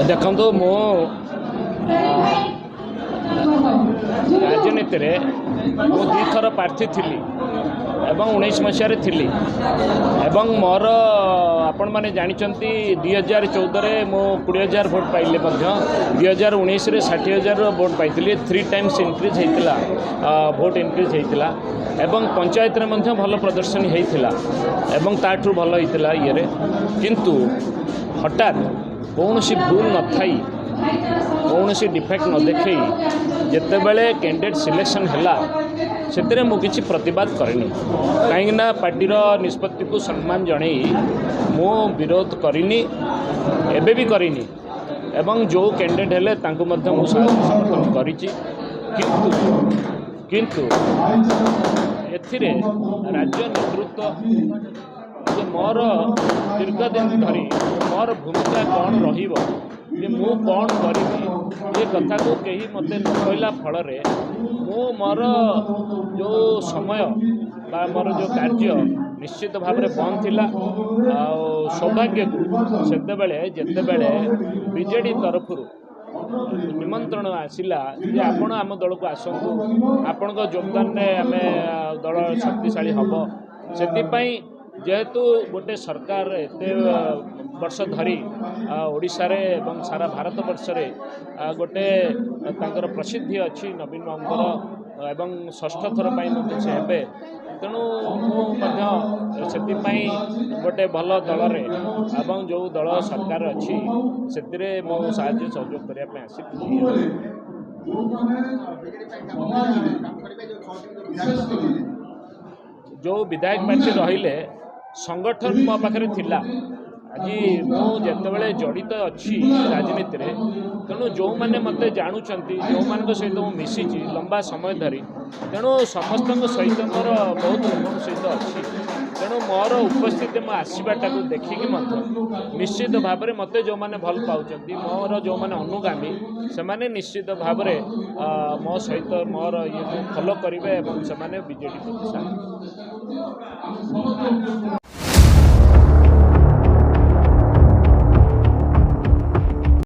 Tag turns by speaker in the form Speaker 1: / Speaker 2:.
Speaker 1: देखो मो राजनीति रे मु दी थर प्रार्थी थी एवं 19 मसीह थी एवं मोर आपण मैंने जानते 2014 मु 20,000 भोट पाइले 2019 रे 60,000 भोट पाई 3 टाइम्स इनक्रीज होता भोट इनक्रीज होता एवं पंचायत रे भल प्रदर्शन होता एवं ताठू भल होता ये किंतु हठात कौन सी भूल न थाई कौन सी डिफेक्ट न देखे जिते बड़े कैंडिडेट सिलेक्शन है से मुझे प्रतिवाद करनी कहीं पार्टीर निष्पत्ति को सम्मान जन मु विरोध करनी एबे भी करनी एवं जो कैंडिडेट हेले तांको मध्य मु समर्थन करिछि किंतु एथिरे राज्य नेतृत्व मोर दीर्घ दिन धरी मोर भूमिका कौन रहिबो जे मु कौन करी ये कथा को कहीं मत न कहला फल मु मोर जो समय बा मोर जो कार्य निश्चित भाव में बंद थिला सौभाग्य को जिते बीजेडी तरफ निमंत्रण आसिला जे आपण आम दल को आसतु आपण योगदान में आम दल शक्तिशाली हम से जेहेतु गोटे सरकार एत वर्ष धरी ओडिशा रे एवं सारा भारत वर्ष रे गोटे तांकर प्रसिद्धि अच्छी नवीन बाबूर एवं षष्ठ थर से हेबे तेणु से गोटे भल दल रे एवं जो दल सरकार अच्छी से मो साहाय्य सहयोग करने आसी जो विधायक प्रार्थी रहिले संगठन मो पाखे थिला आज मुझे जड़ित अच्छी राजनीति रे तेणु जो मैंने मत जानूँ जो मान सहित मुझे मिसी लंबा समय धरी तेणु समस्त सहित मोर बहुत लोक सहित अच्छी तेणु मोर उपस्थिति मो आसवाटा को देखिकी निश्चित भाव में मत जो मैंने भल पाँच मोर जो मैंने अनुगामी से मैंने निश्चित भाव में मो सहित मोर ये फॉलो करेंगे और से बीजेडी